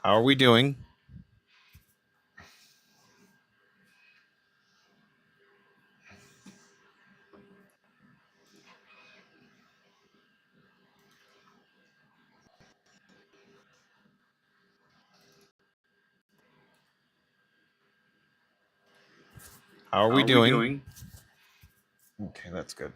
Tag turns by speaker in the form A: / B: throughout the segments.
A: How are we doing? How are we doing? Okay, that's good.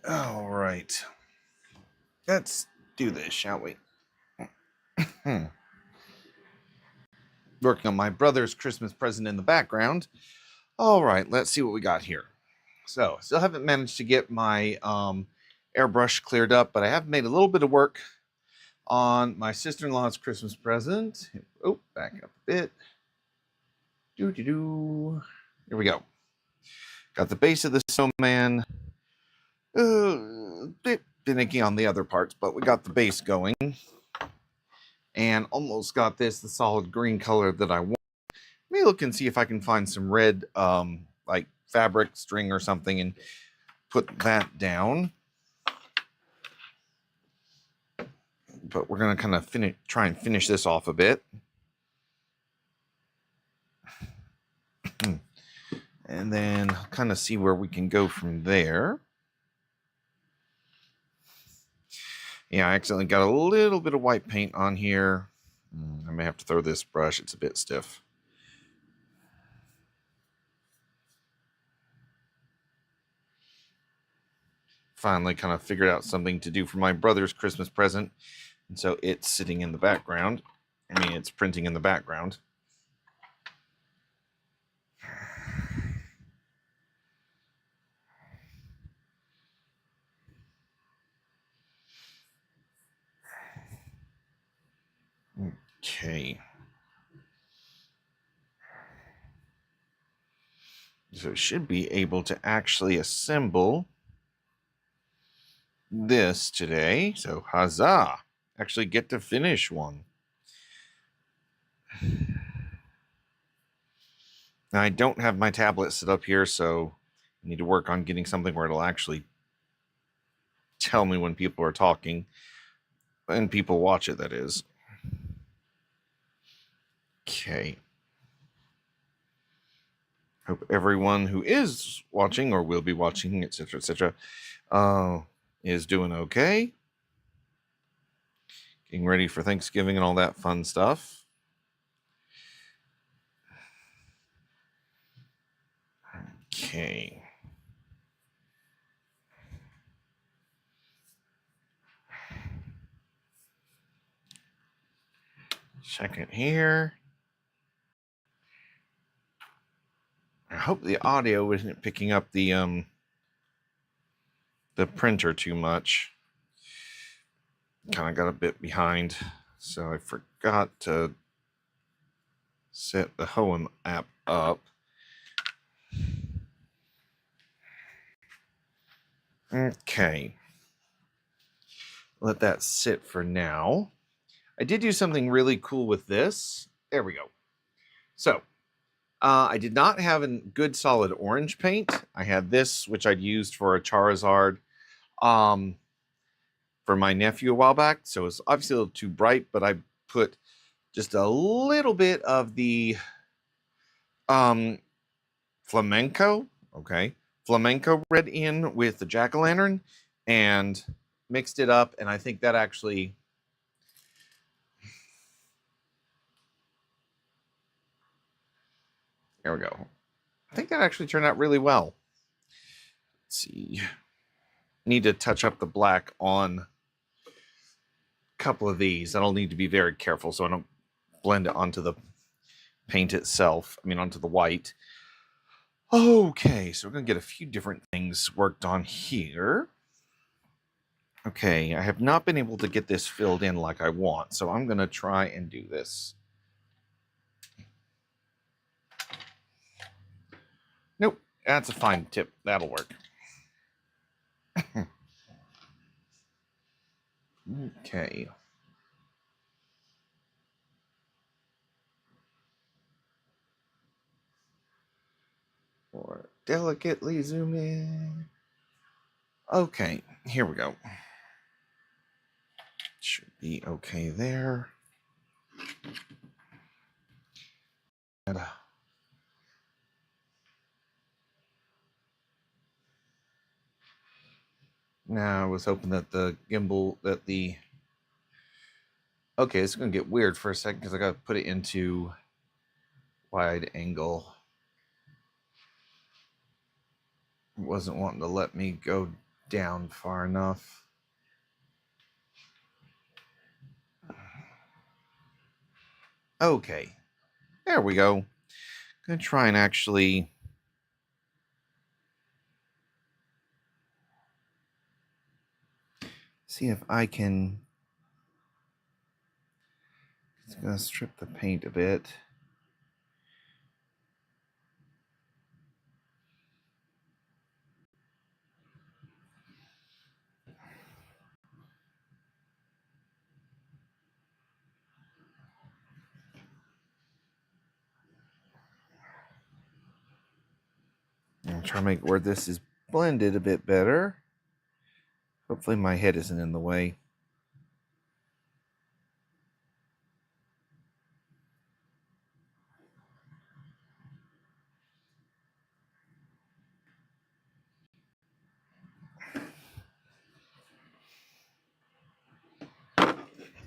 A: All right. Let's do this, shall we? Working on my brother's Christmas present in the background. All right, let's see what we got here. So, still haven't managed to get my airbrush cleared up, but I have made a little bit of work on my sister-in-law's Christmas present. Oh, back up a bit. Here we go. Got the base of the snowman. Bit finicky on the other parts, but we got the base going. And almost got the solid green color that I want. Let me look and see if I can find some red, like fabric, string or something, and put that down. But we're going to kind of try and finish this off a bit. And then kind of see where we can go from there. Yeah, I accidentally got a little bit of white paint on here. I may have to throw this brush. It's a bit stiff. Finally kind of figured out something to do for my brother's Christmas present. And so it's sitting in the background. I mean, it's printing in the background. Okay. So it should be able to actually assemble this today. So huzzah! Actually get to finish one. Now I don't have my tablet set up here, so I need to work on getting something where it'll actually tell me when people are talking and people watch it, that is. Okay. Hope everyone who is watching or will be watching, etc., etc., is doing okay. Getting ready for Thanksgiving and all that fun stuff. Okay. Second here. I hope the audio isn't picking up the printer too much. Kind of got a bit behind, so I forgot to set the Hohem app up. Okay. Let that sit for now. I did do something really cool with this. There we go. So, I did not have a good solid orange paint. I had this, which I'd used for a Charizard for my nephew a while back. So it's obviously a little too bright, but I put just a little bit of the flamenco, flamenco red in with the jack-o'-lantern and mixed it up. And I think that actually... There we go. I think that actually turned out really well. Let's see. Need to touch up the black on a couple of these. I'll need to be very careful so I don't blend it onto the paint itself. I mean, onto the white. Okay, so we're going to get a few different things worked on here. Okay, I have not been able to get this filled in like I want, so I'm going to try and do this. That's a fine tip. That'll work. Okay. Or delicately zoom in. Okay, here we go. Should be okay there. And, now I was hoping that the gimbal, okay, it's going to get weird for a second because I got to put it into wide angle. It wasn't wanting to let me go down far enough. Okay, there we go. I'm going to try and actually see if I can. It's going to strip the paint a bit. I'm trying to make where this is blended a bit better. Hopefully my head isn't in the way.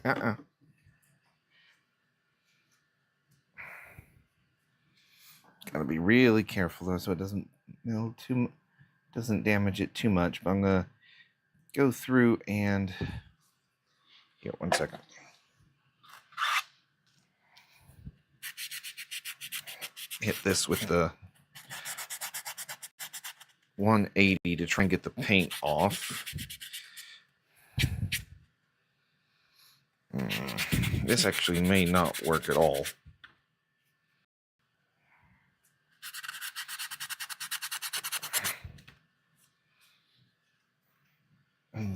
A: Gotta be really careful though, so it doesn't doesn't damage it too much. But I'm gonna go through and here, 1 second. Hit this with the 180 to try and get the paint off. This actually may not work at all.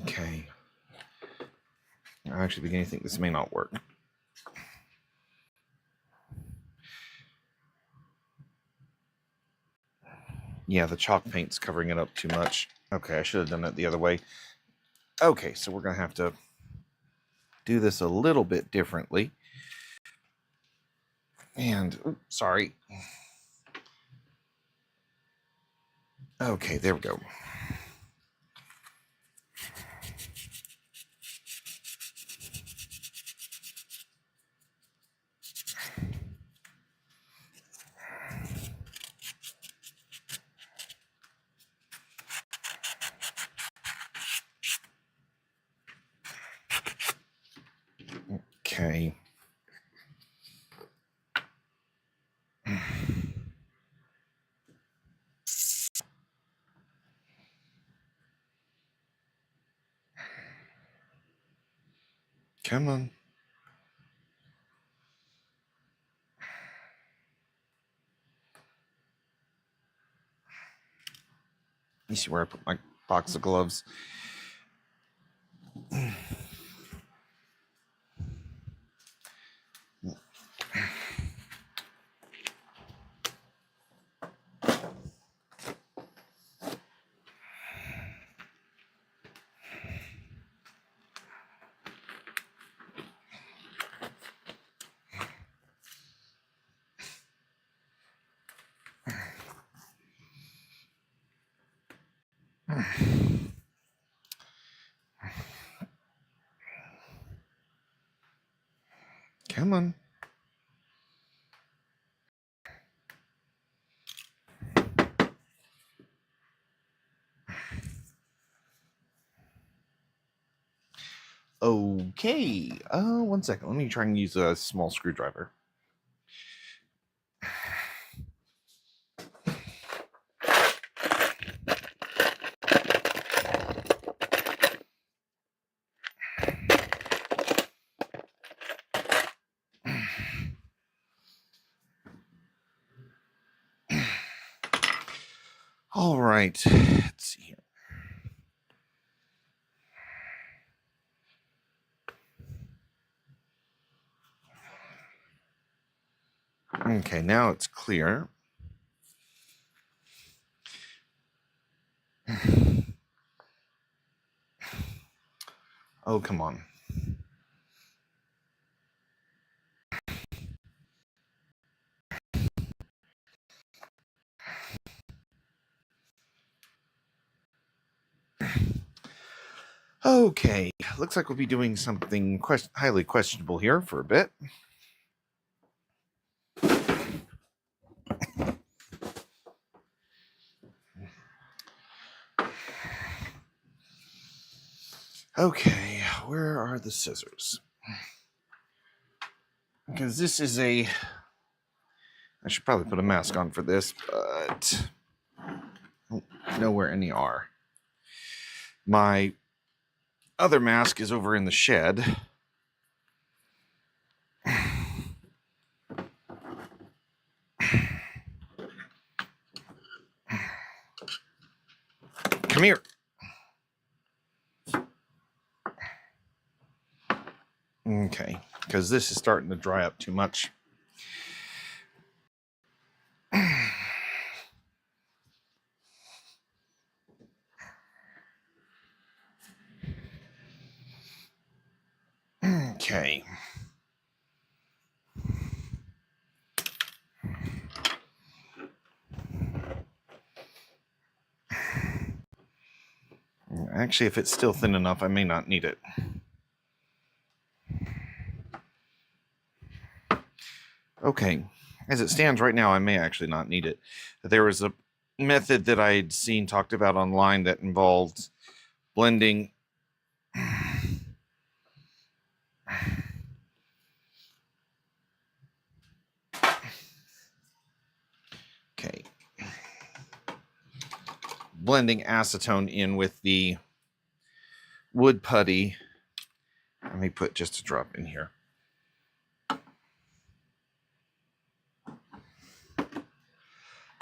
A: Okay. I'm actually beginning to think this may not work. Yeah, the chalk paint's covering it up too much. Okay, I should have done it the other way. Okay, so we're going to have to do this a little bit differently. And, oops, sorry. Okay, there we go. Okay. Come on. You see where I put my box of gloves? Come on. Okay. 1 second. Let me try and use a small screwdriver. All right. Let's see here. Okay, now it's clear. Oh, come on. Okay, looks like we'll be doing something highly questionable here for a bit. Okay, where are the scissors? Because this is I should probably put a mask on for this, but I don't know where any are. My other mask is over in the shed. Come here. Okay, because this is starting to dry up too much. Okay. Actually, if it's still thin enough, I may not need it. Okay, as it stands right now, I may actually not need it. There was a method that I had seen talked about online that involved blending okay, blending acetone in with the wood putty. Let me put just a drop in here.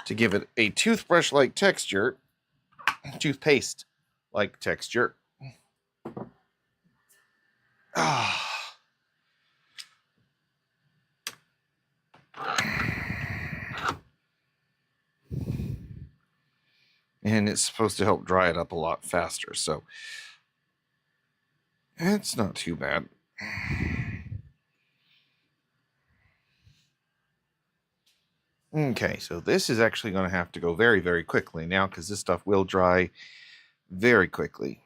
A: To give it a toothbrush-like texture, toothpaste-like texture. And it's supposed to help dry it up a lot faster, so it's not too bad. Okay, so this is actually going to have to go very, very quickly now because this stuff will dry very quickly.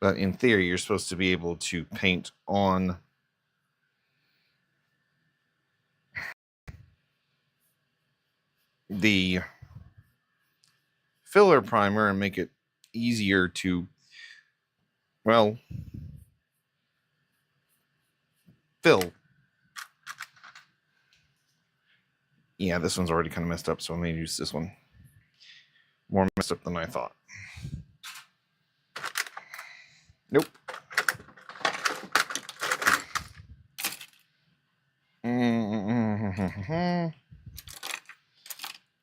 A: But in theory, you're supposed to be able to paint on the filler primer and make it easier to, well, fill. Yeah, this one's already kind of messed up, so I'm going to use this one. More messed up than I thought. Nope.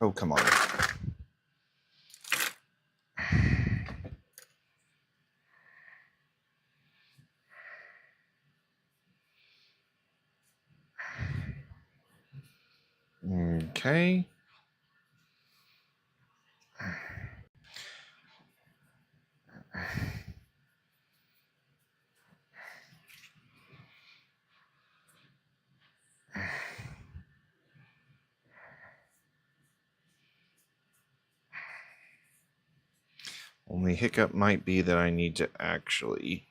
A: Oh, come on. Okay. Only hiccup might be that I need to actually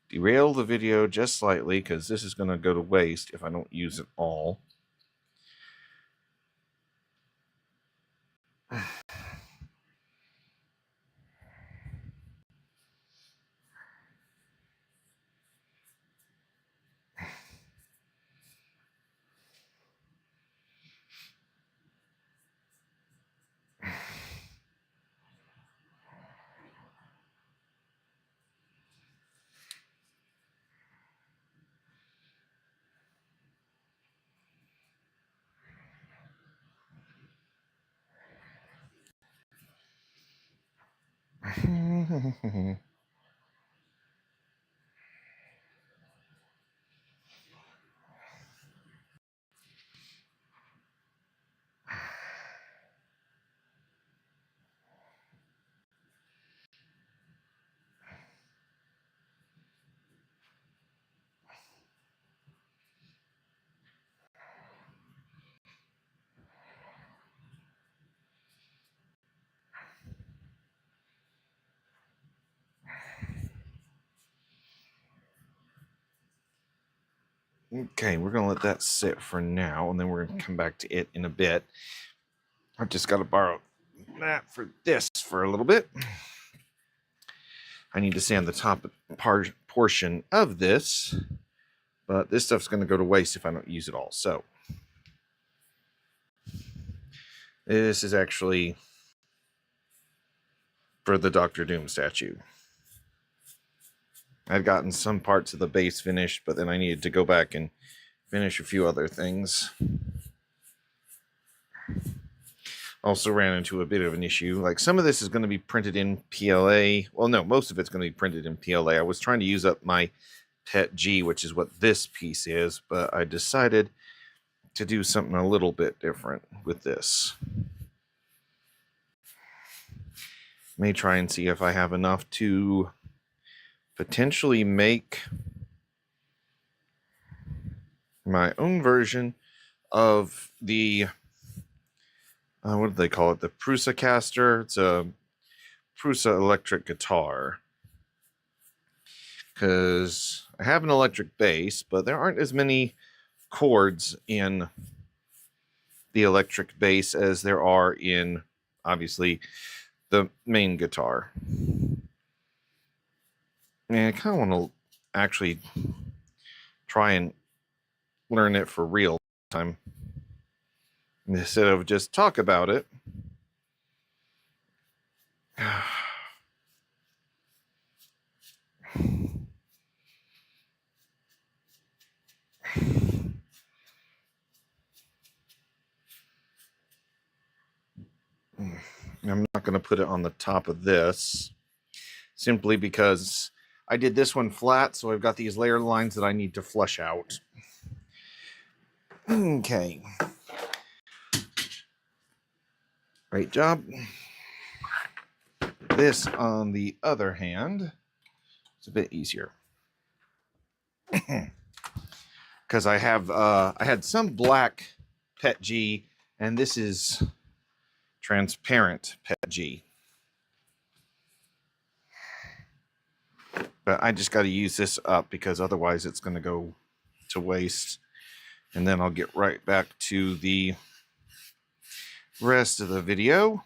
A: derail the video just slightly because this is going to go to waste if I don't use it all. Okay, we're gonna let that sit for now, and then we're gonna come back to it in a bit. I've just got to borrow that for this for a little bit. I need to sand the top portion of this, but this stuff's going to go to waste if I don't use it all. So this is actually for the Doctor Doom statue. I'd gotten some parts of the base finished, but then I needed to go back and finish a few other things. Also ran into a bit of an issue. Like, some of this is going to be printed in PLA. Well, no, most of it's going to be printed in PLA. I was trying to use up my PET G, which is what this piece is, but I decided to do something a little bit different with this. May try and see if I have enough to potentially make my own version of the what do they call it? The Prusa Caster. It's a Prusa electric guitar. Because I have an electric bass, but there aren't as many chords in the electric bass as there are in, obviously, the main guitar. And I kind of want to actually try and learn it for real time, instead of just talk about it. I'm not going to put it on the top of this, simply because I did this one flat, so I've got these layer lines that I need to flush out. Okay. Great job. This, on the other hand, is a bit easier. Because I had some black PET G, and this is transparent PET G. But I just got to use this up, because otherwise it's going to go to waste. And then I'll get right back to the rest of the video.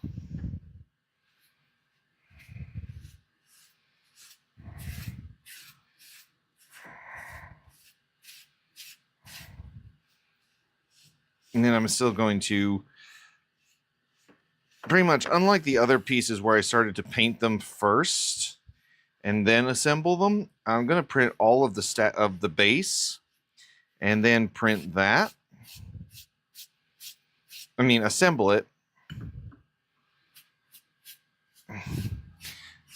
A: And then I'm still going to, pretty much unlike the other pieces where I started to paint them first and then assemble them, I'm going to print all of the base and then print that. I mean, assemble it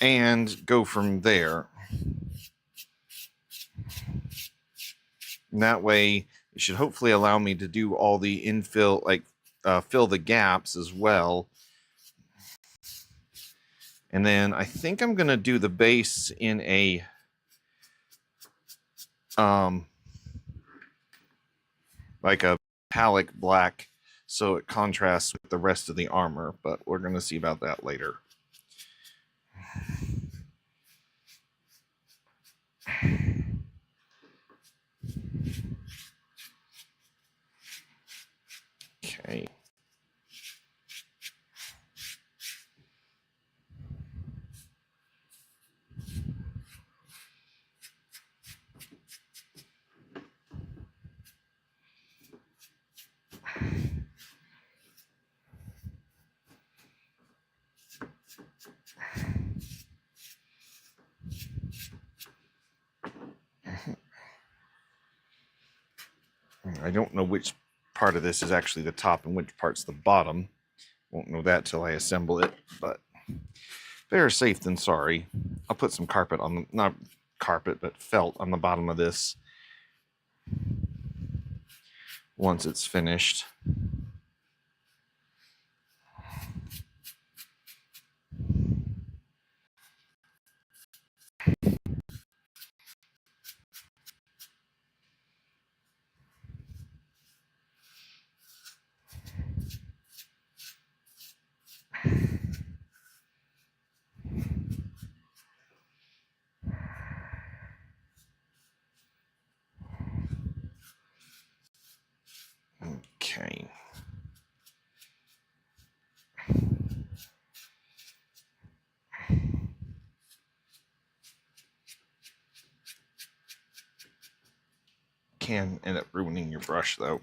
A: and go from there. And that way, it should hopefully allow me to do all the infill, like fill the gaps as well. And then I think I'm going to do the base in a like a metallic black, so it contrasts with the rest of the armor, but we're going to see about that later. Okay. I don't know which part of this is actually the top and which part's the bottom. Won't know that till I assemble it, but Better safe than sorry. I'll put some carpet on the, not carpet, but felt on the bottom of this once it's finished. Okay. Can end up ruining your brush though.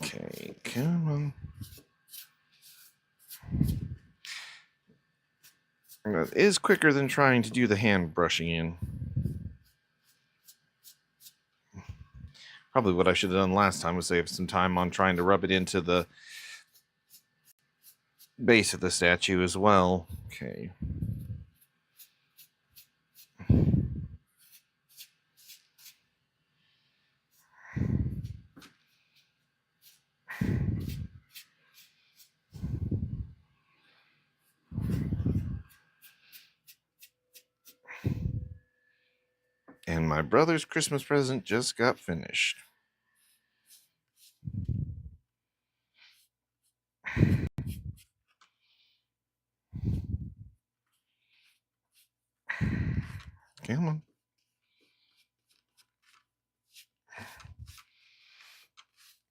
A: Okay, come on. That is quicker than trying to do the hand brushing in. Probably what I should have done last time was save some time on trying to rub it into the base of the statue as well. Okay. And my brother's Christmas present just got finished. Come on.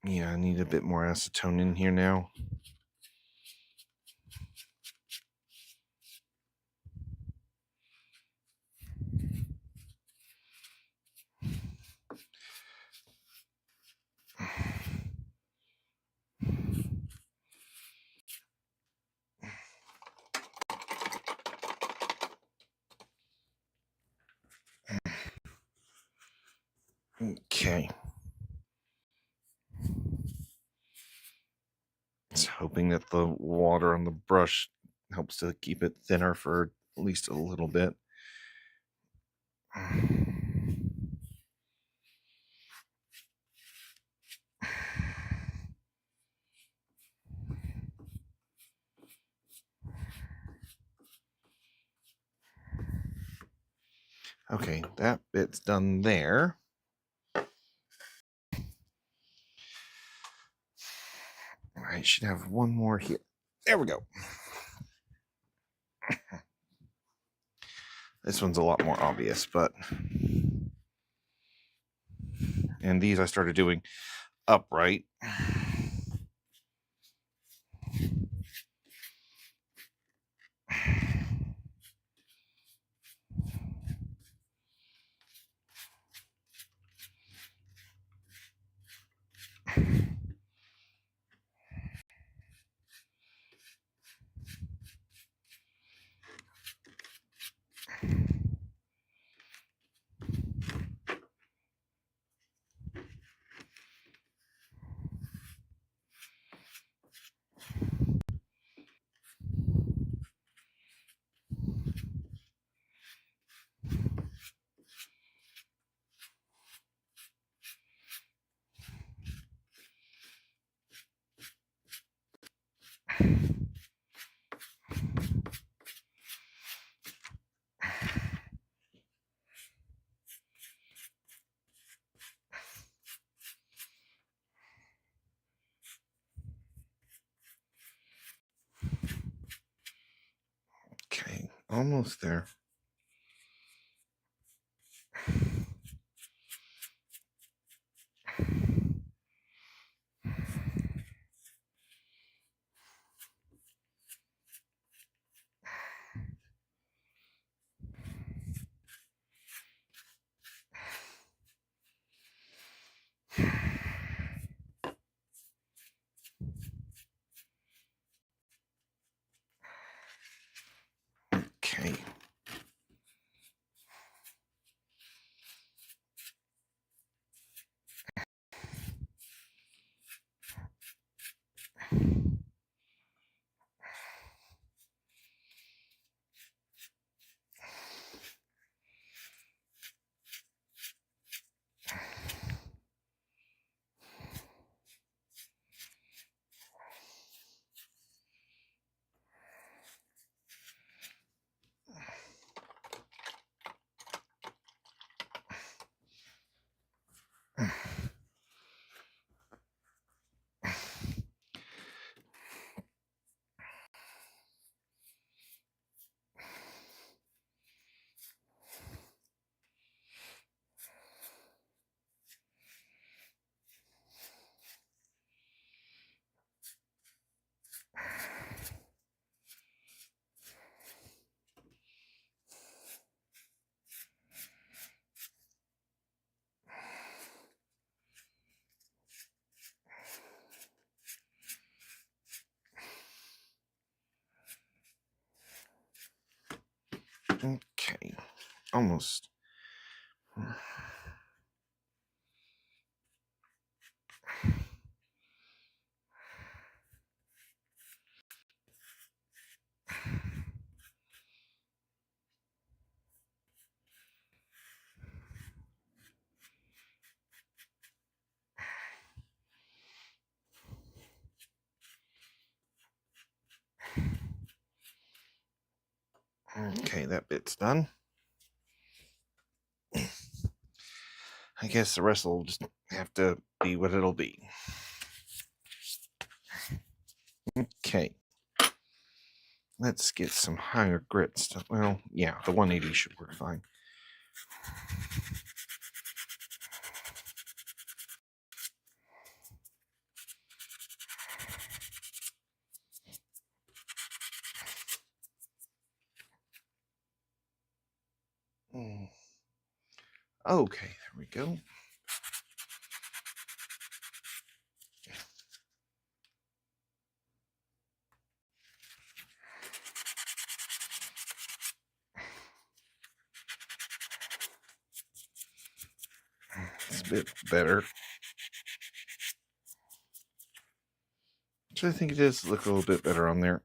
A: Yeah, I need a bit more acetone in here now. Okay. Just hoping that the water on the brush helps to keep it thinner for at least a little bit. Okay, that bit's done there. I should have one more here. There we go. This one's a lot more obvious, but... And these I started doing upright. Okay, almost there. Okay, almost. Okay, that bit's done. I guess the rest will just have to be what it'll be. Okay. Let's get some higher grit stuff. Well, yeah, the 180 should work fine. Okay, there we go. It's a bit better. Actually, I think it does look a little bit better on there.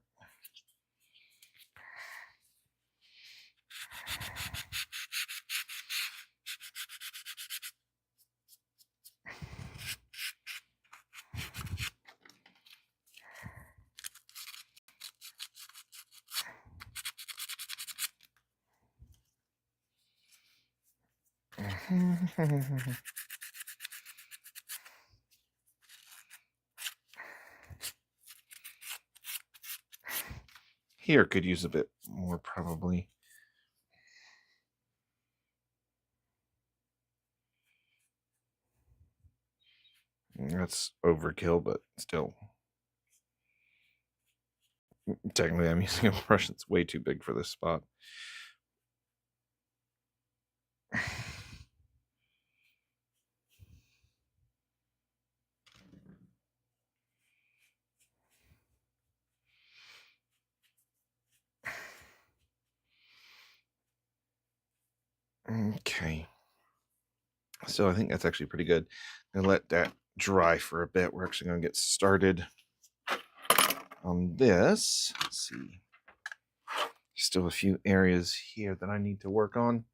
A: Here could use a bit more, probably. That's overkill, but still. Technically, I'm using a brush that's way too big for this spot. Okay. So I think that's actually pretty good. I'm gonna let that dry for a bit. We're actually gonna get started on this. Let's see. Still a few areas here that I need to work on.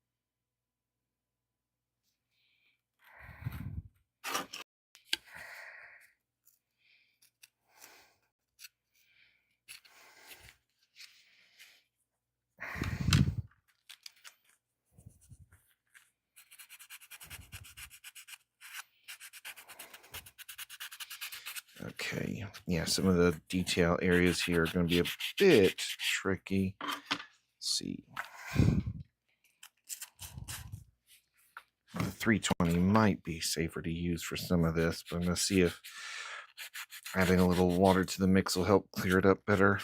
A: Okay, yeah, some of the detail areas here are going to be a bit tricky. Let's see. The 320 might be safer to use for some of this, but I'm going to see if adding a little water to the mix will help clear it up better.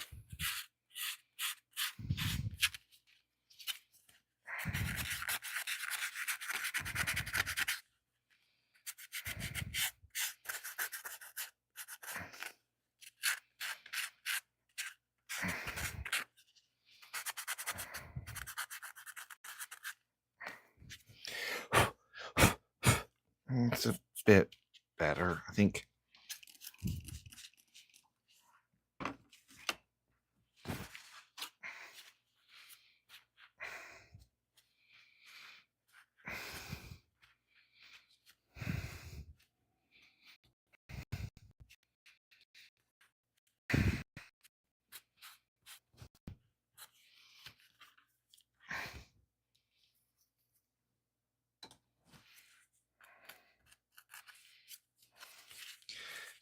A: It's a bit better, I think.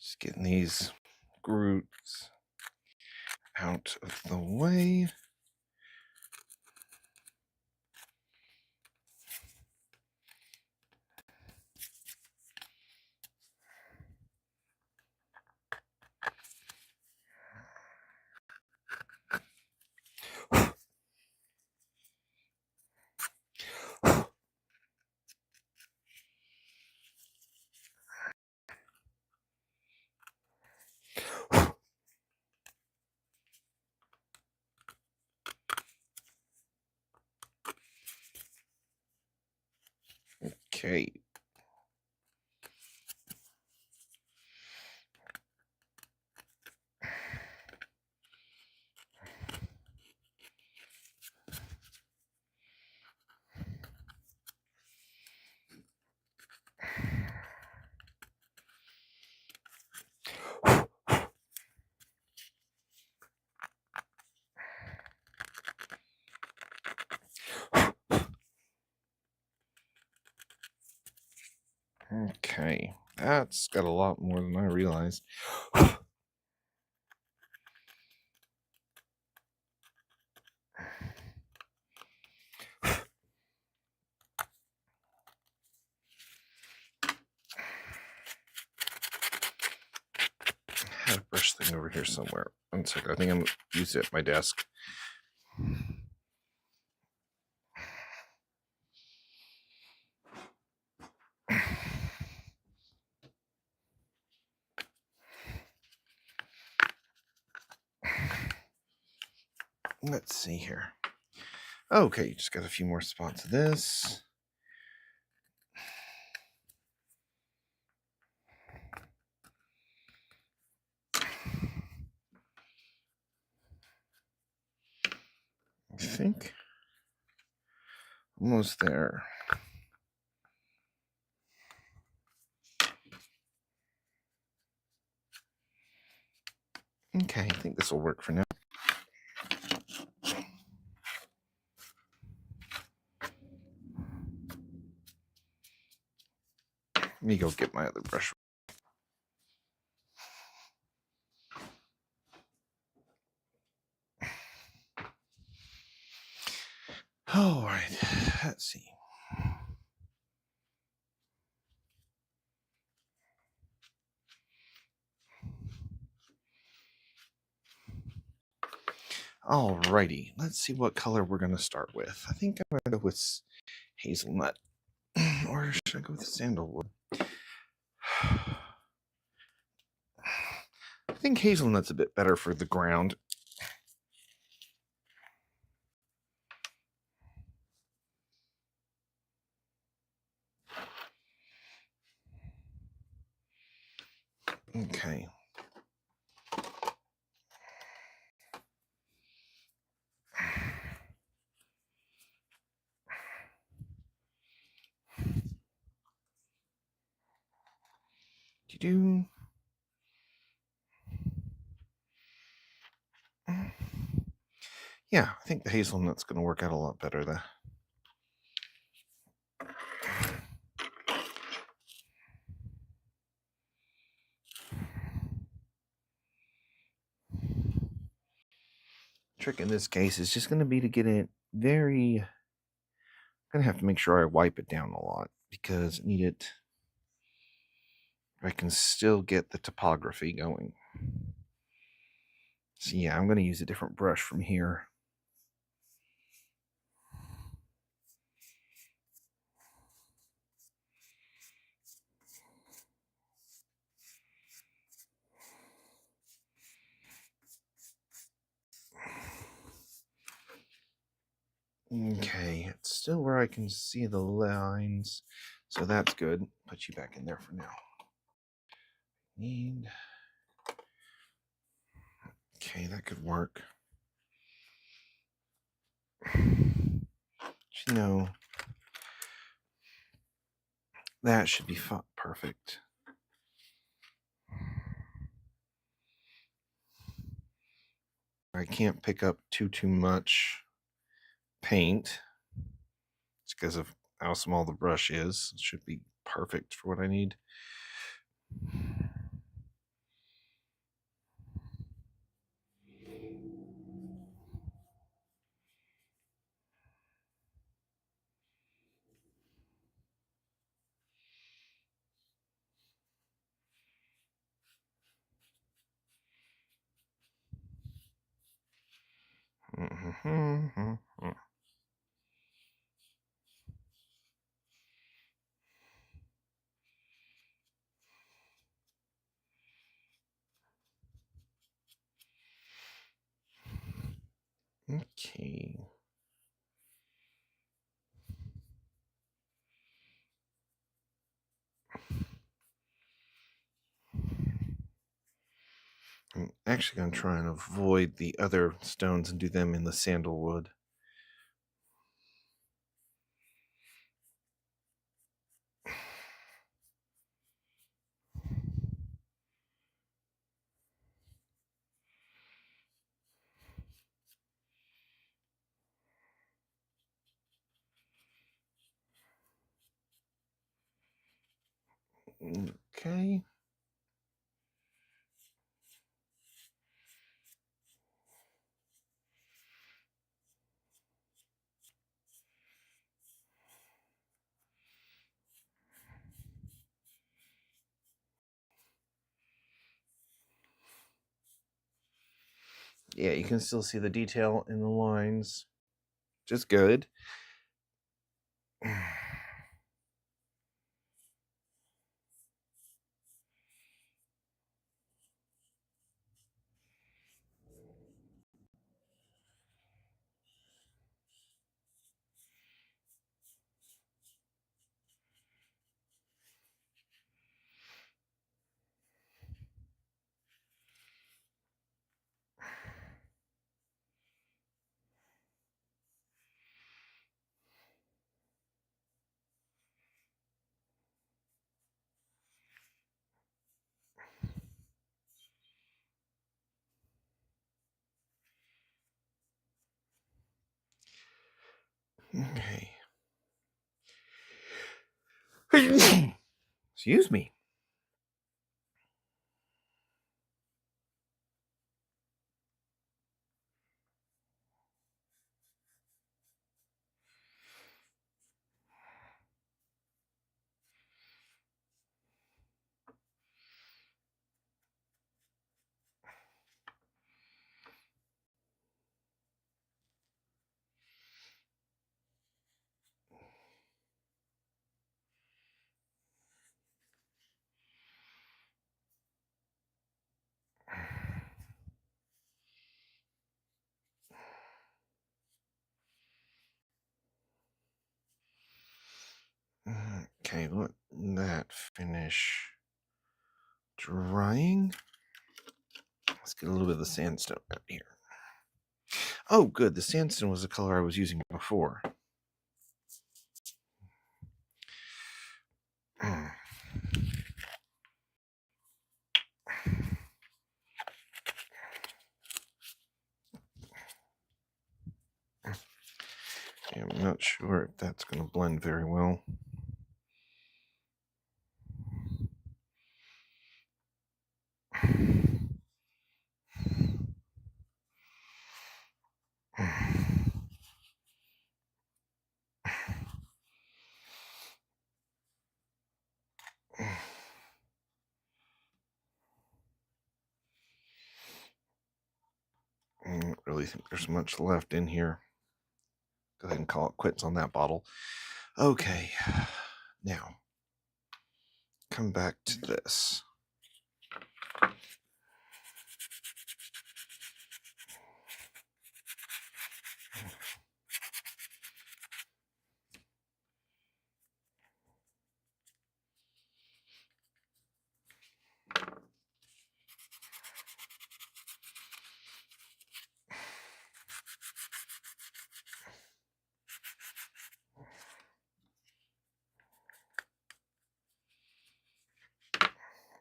A: Just getting these grooves out of the way. Okay. Okay, that's got a lot more than I realized. I had a brush thing over here somewhere. One second, I think I'm going to use it at my desk. Let's see here. Okay, just got a few more spots of this. I think almost there. Okay, I think this will work for now. Let me go get my other brush. All right, let's see. Alrighty, let's see what color we're going to start with. I think I'm going to go with hazelnut. Or should I go with sandalwood? I think hazelnut's a bit better for the ground. Okay. Do yeah, I think the hazelnut's going to work out a lot better there. Trick in this case is just going to be to get it very. I'm going to have to make sure I wipe it down a lot because I need it. I can still get the topography going. So yeah, I'm going to use a different brush from here. Okay, it's still where I can see the lines, so that's good. Put you back in there for now. Need. Okay, that could work. You know, that should be perfect. I can't pick up too much paint. It's because of how small the brush is. It should be perfect for what I need. Okay. I'm actually going to try and avoid the other stones and do them in the sandalwood. Okay. Yeah, you can still see the detail in the lines. Just good. Okay. Excuse me. Okay, let that finish drying. Let's get a little bit of the sandstone out here. Oh, good. The sandstone was the color I was using before. I'm not sure if that's going to blend very well. I don't really think there's much left in here. Go ahead and call it quits on that bottle. Okay, now come back to this.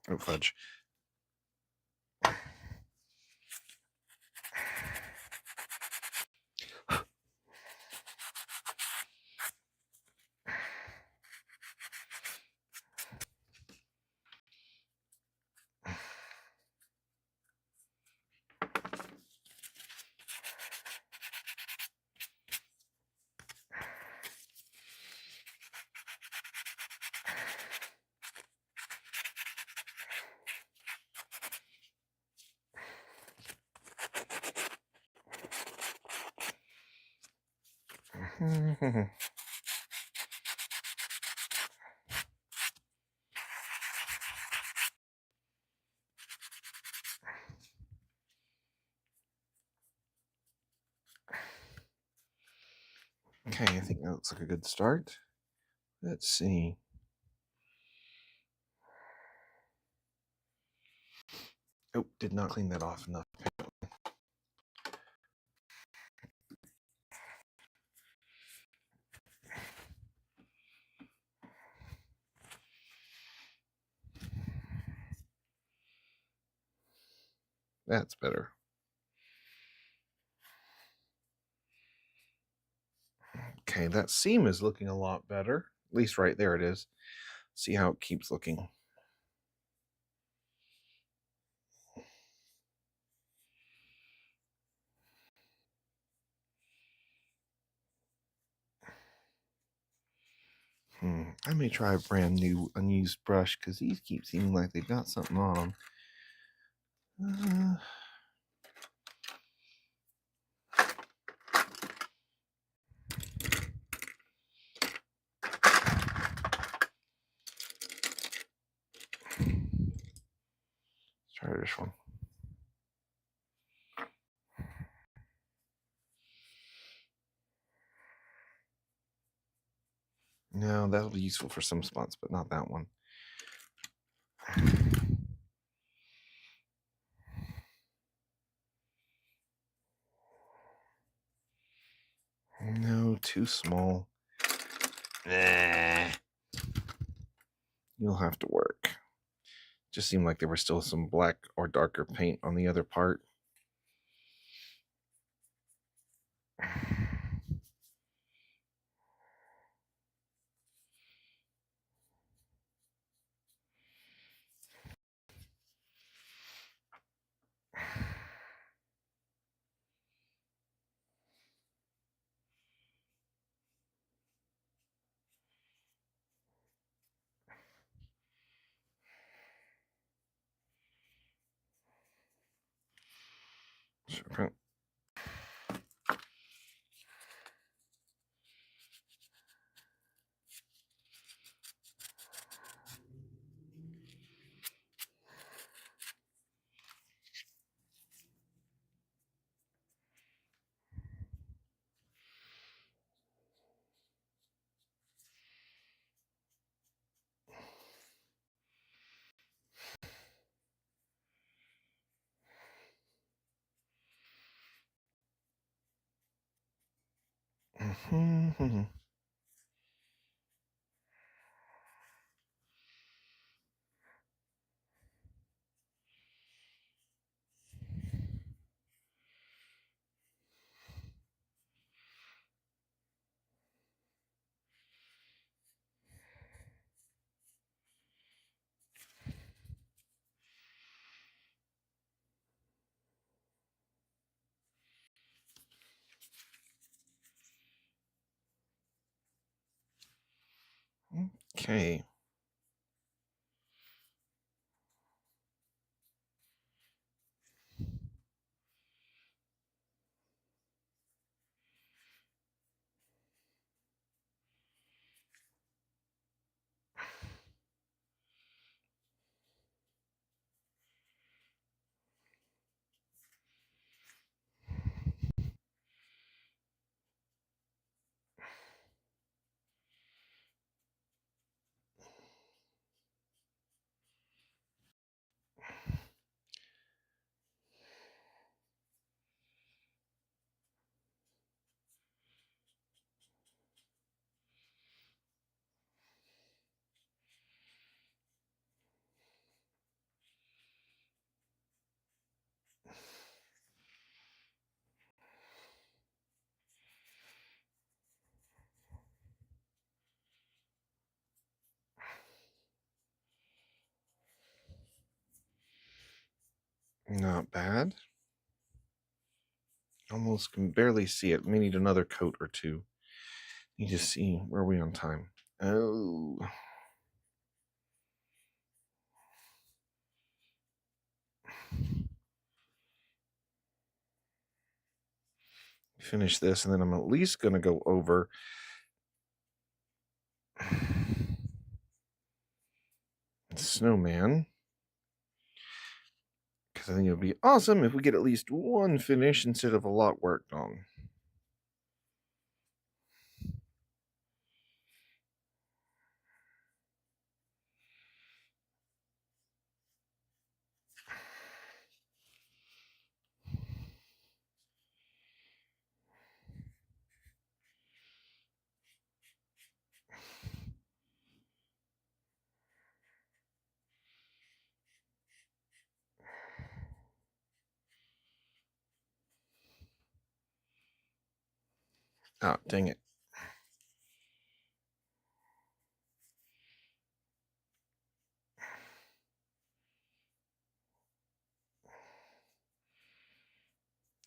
A: Oh, fudge. Okay, I think that looks like a good start. Let's see. Oh, did not clean that off enough. That's better. Okay, that seam is looking a lot better. At least right there it is. See how it keeps looking. I may try a brand new unused brush because these keep seeming like they've got something on them. Let's try this one. No, that'll be useful for some spots, but not that one. No, too small. You'll have to work. Just seemed like there was still some black or darker paint on the other part. Sure. Okay. Not bad. Almost can barely see it. May need another coat or two. Need to see where are we on time. Oh. Finish this, and then I'm at least going to go over Snowman. Because I think it would be awesome if we get at least one finish instead of a lot worked on. Oh, dang it.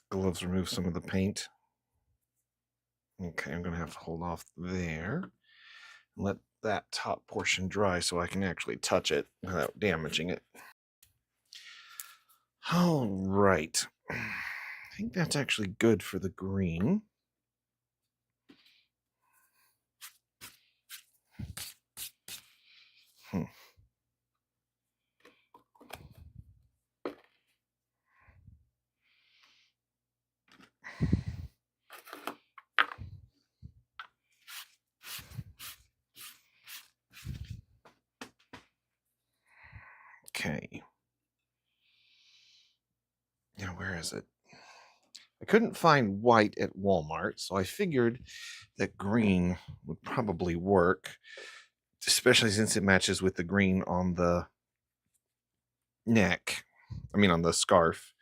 A: Gloves remove some of the paint. Okay, I'm going to have to hold off there. Let that top portion dry so I can actually touch it without damaging it. All right. I think that's actually good for the green. Okay. Now, where is it? I couldn't find white at Walmart, so I figured that green would probably work, especially since it matches with the green on the neck. I mean, on the scarf.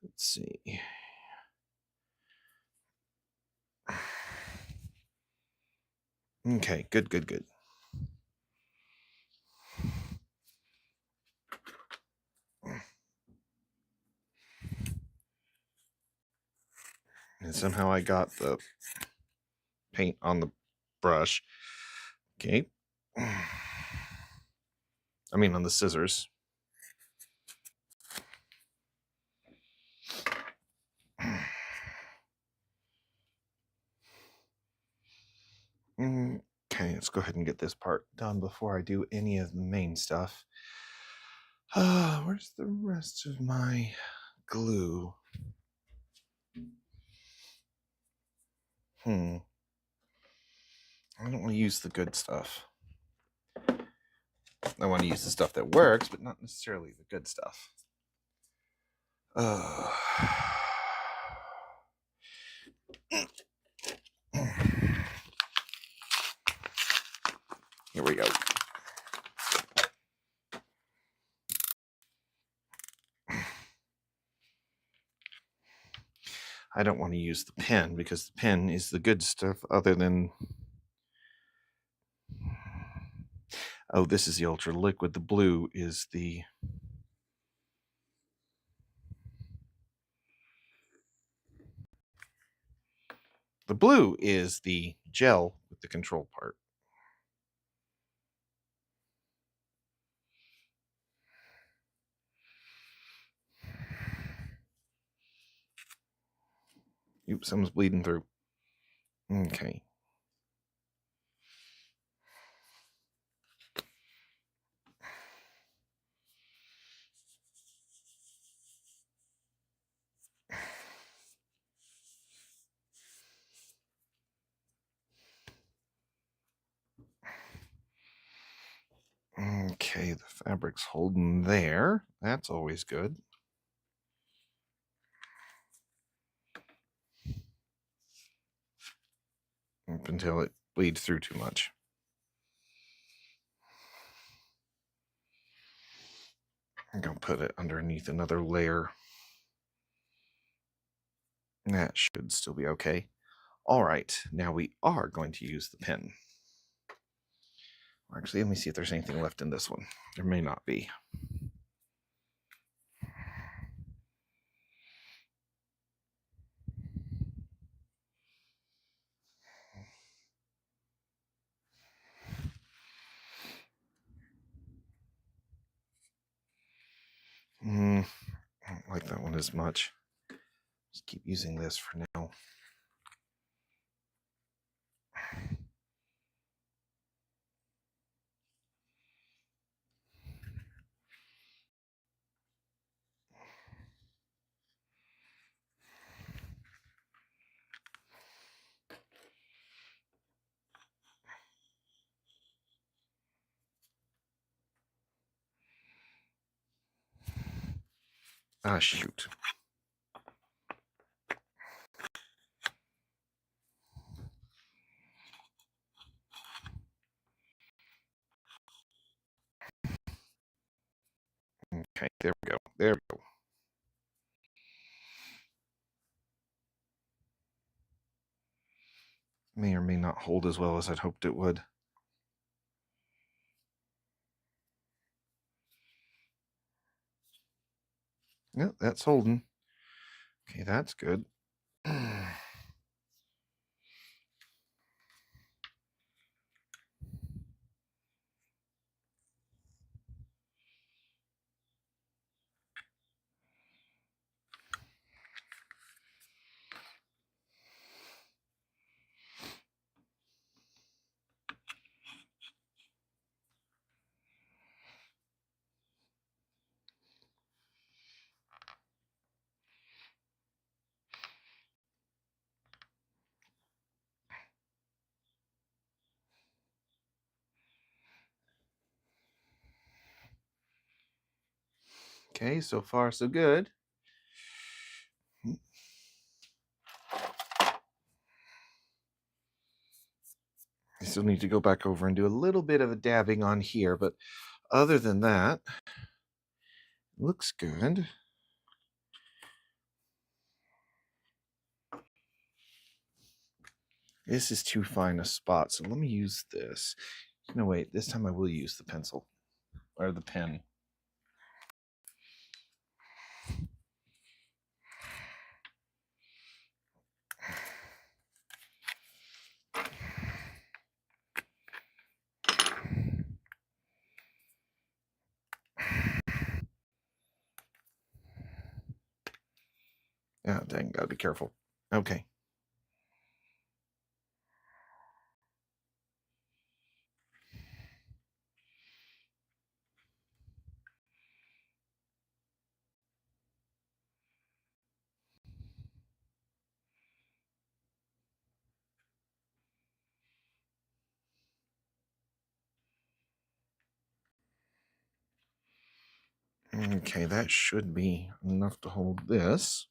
A: Let's see. Okay, good, good, good. And somehow I got the paint on the brush. Okay. I mean, on the scissors. Okay, let's go ahead and get this part done before I do any of the main stuff. Where's the rest of my glue? I don't want to use the good stuff. I want to use the stuff that works, but not necessarily the good stuff. Here we go. I don't want to use the pen because the pen is the good stuff other than... Oh, this is the ultra liquid. The blue is the... The blue is the gel with the control part. Oops, someone's bleeding through. Okay. Okay, the fabric's holding there. That's always good. Up until it bleeds through too much. I'm going to put it underneath another layer. That should still be okay. All right, now we are going to use the pen. Actually, let me see if there's anything left in this one. There may not be. I don't like that one as much. Just keep using this for now. Ah, shoot. Okay, there we go. There we go. may not hold as well as I'd hoped it would. Yep, that's holding. Okay, that's good. Okay, so far so good. I still need to go back over and do a little bit of a dabbing on here, but other than that, looks good. This is too fine a spot, so let me use this. No, wait, this time I will use the pencil or the pen. Oh, dang, gotta be careful. Okay. Okay, that should be enough to hold this.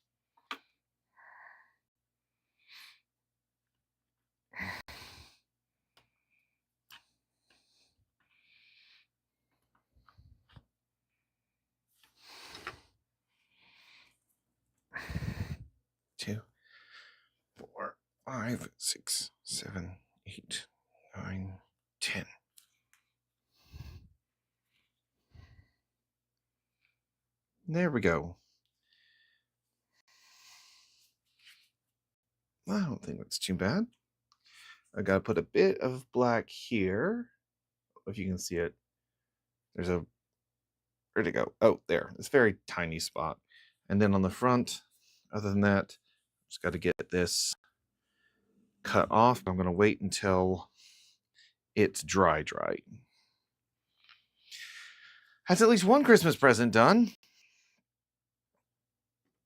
A: Two, 4, 5, 6, 7, 8, 9, 10. There we go. I don't think that's too bad. I gotta put a bit of black here. If you can see it, there's a, where'd it go? Oh, there. It's a very tiny spot. And then on the front, other than that, just got to get this cut off. I'm going to wait until it's dry. That's at least one Christmas present done.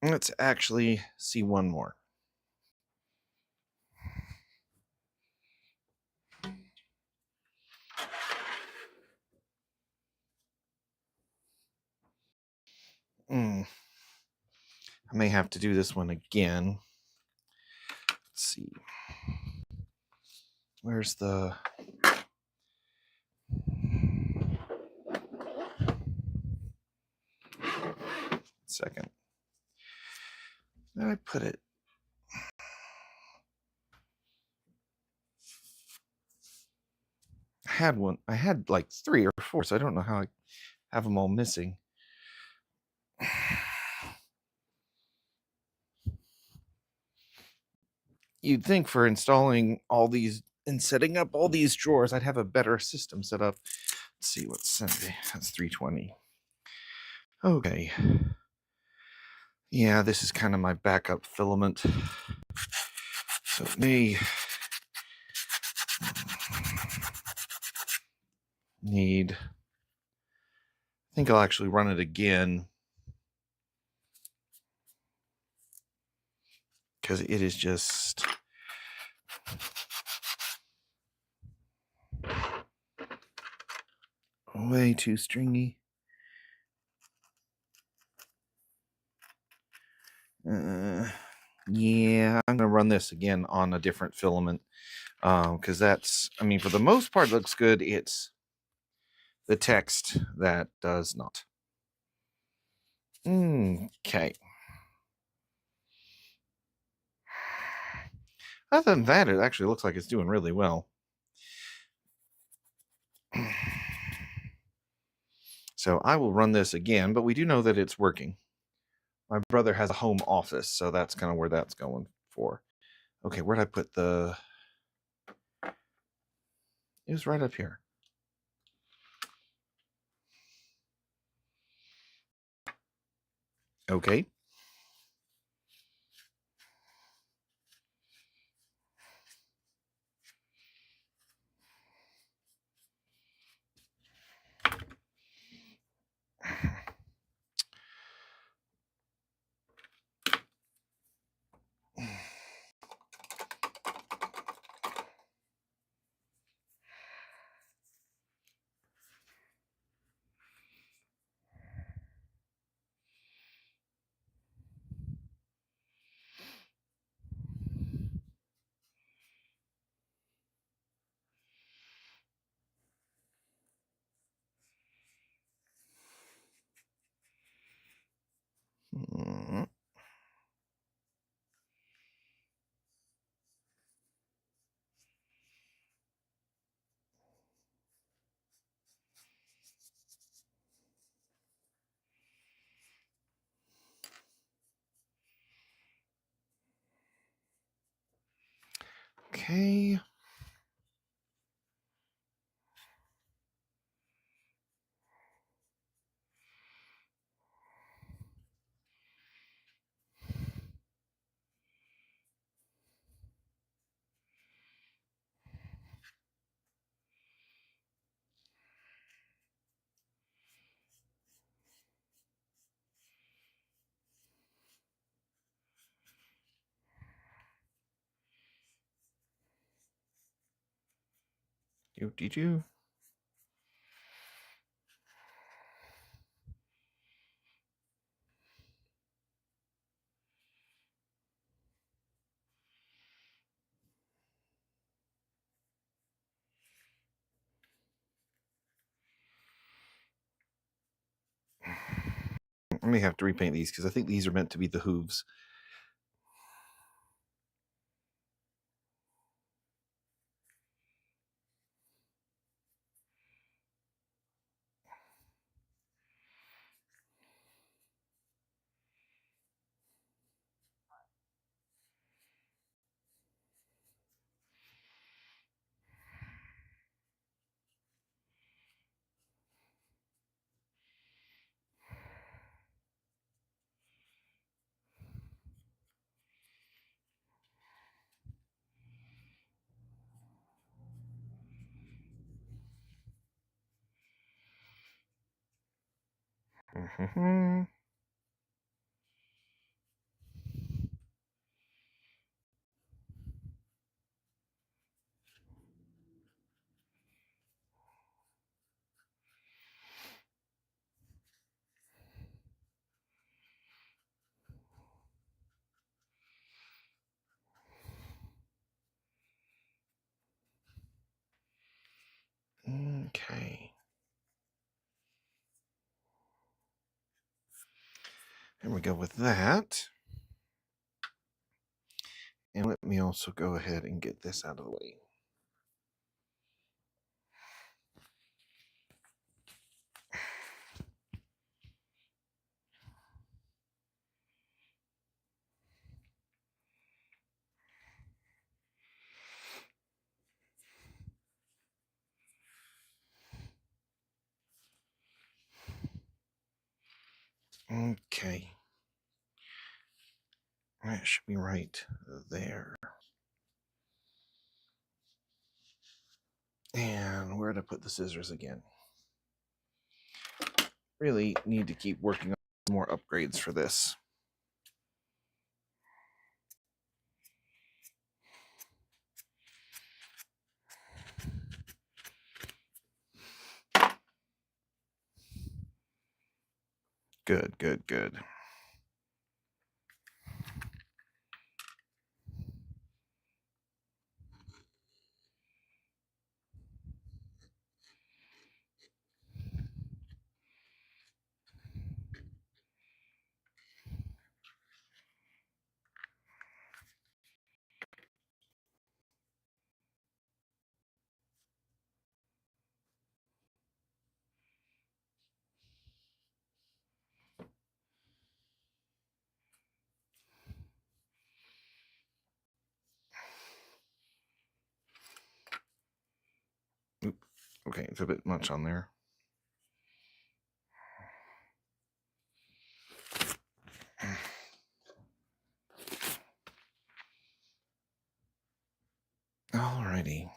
A: Let's actually see one more. I may have to do this one again. Let's see. Where's the... Second. Where did I put it? I had one. I had like 3 or 4, so I don't know how I have them all missing. You'd think for installing all these and setting up all these drawers, I'd have a better system set up. Let's see what's Sunday. That's 320. Okay. Yeah, this is kind of my backup filament. So it may need... I think I'll actually run it again, because it is just... way too stringy. Yeah, I'm going to run this again on a different filament, because that's, I mean, for the most part, looks good. It's the text that does not. Okay. Other than that, it actually looks like it's doing really well. So I will run this again, but we do know that it's working. My brother has a home office, so that's kind of where that's going for. Okay, where'd I put the... It was right up here. Okay. Okay. Did you? I may have to repaint these because I think these are meant to be the hooves. Mm-hmm. Okay. There we go with that. And let me also go ahead and get this out of the way. Okay. That should be right there. And where did I put the scissors again? Really need to keep working on more upgrades for this. Good, good, good. Okay, it's a bit much on there. Alrighty.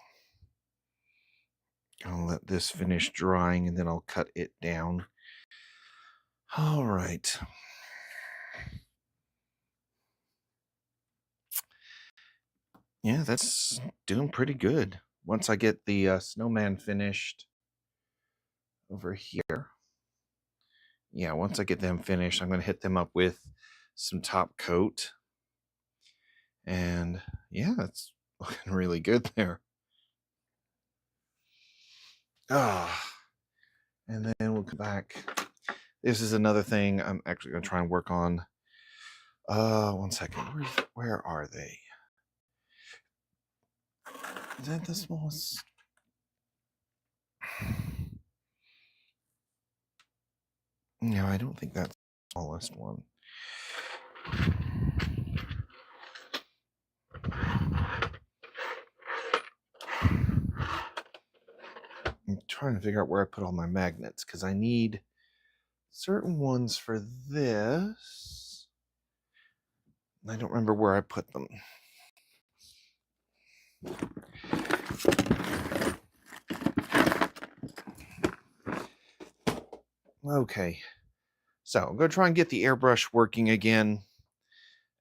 A: I'll let this finish drying and then I'll cut it down. All right. Yeah, that's doing pretty good. Once I get the snowman finished over here. Yeah, once I get them finished, I'm going to hit them up with some top coat. And yeah, it's looking really good there. And then we'll come back. This is another thing I'm actually going to try and work on. 1 second. Where are they? Is that the smallest? No, I don't think that's the smallest one. I'm trying to figure out where I put all my magnets because I need certain ones for this. I don't remember where I put them. Okay, so I'm going to try and get the airbrush working again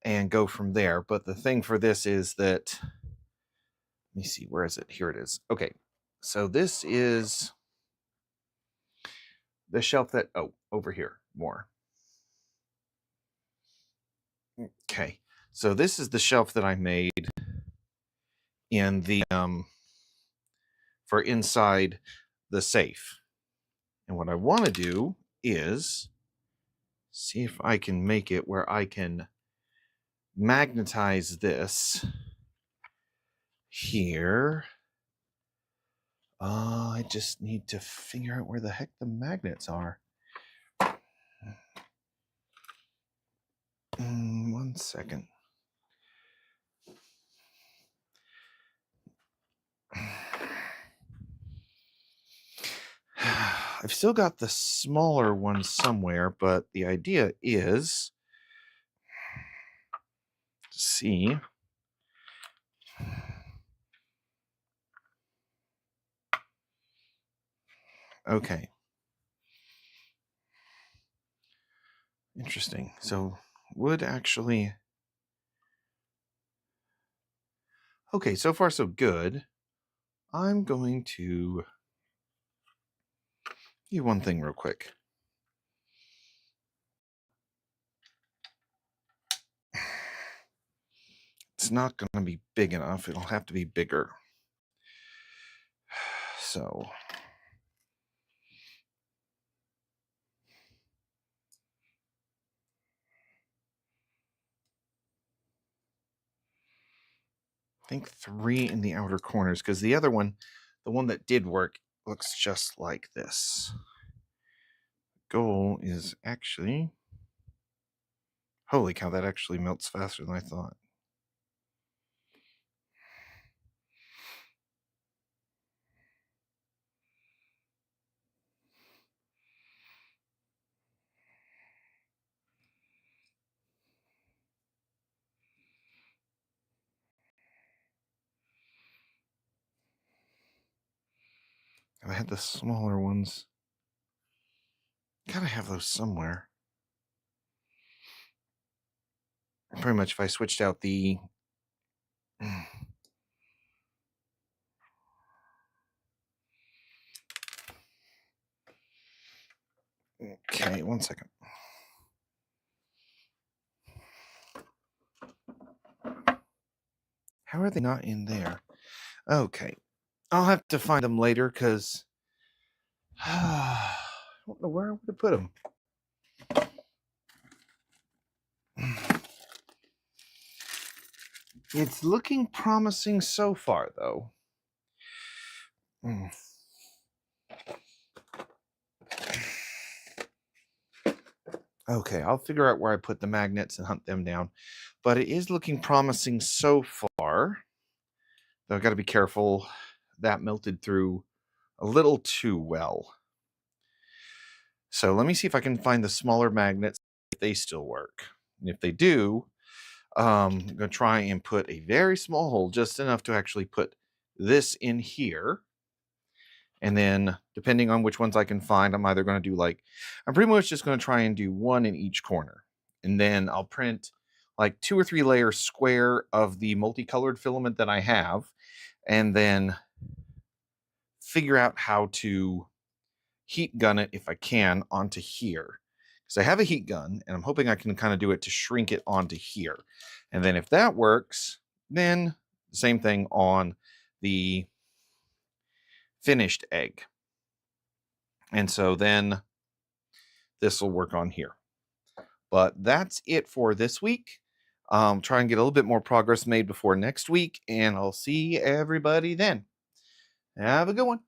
A: and go from there. But the thing for this is that, let me see, where is it? Here it is. Okay, so this is the shelf that, over here, more. Okay, so this is the shelf that I made in the, for inside the safe. And what I want to do is see if I can make it where I can magnetize this here. I just need to figure out where the heck the magnets are. 1 second. I've still got the smaller one somewhere, but the idea is to see. Okay. Interesting. So would actually... Okay, so far so good. I'm going to do one thing real quick. It's not going to be big enough. It'll have to be bigger. So... I think 3 in the outer corners, because the other one, the one that did work, looks just like this. Goal is actually... Holy cow, that actually melts faster than I thought. I had the smaller ones. Gotta have those somewhere. Pretty much if I switched out the... Okay, 1 second. How are they not in there? Okay. I'll have to find them later because I don't know where I would have put them. It's looking promising so far, though. Okay, I'll figure out where I put the magnets and hunt them down. But it is looking promising so far. Though I've got to be careful. That melted through a little too well. So let me see if I can find the smaller magnets, if they still work. And if they do, I'm going to try and put a very small hole, just enough to actually put this in here. And then depending on which ones I can find, I'm either going to do I'm pretty much just going to try and do one in each corner. And then I'll print like 2 or 3 layers square of the multicolored filament that I have, and then figure out how to heat gun it if I can onto here. Because I have a heat gun and I'm hoping I can kind of do it to shrink it onto here. And then if that works, then the same thing on the finished egg. And so then this will work on here. But that's it for this week. Try and get a little bit more progress made before next week, and I'll see everybody then. Have a good one.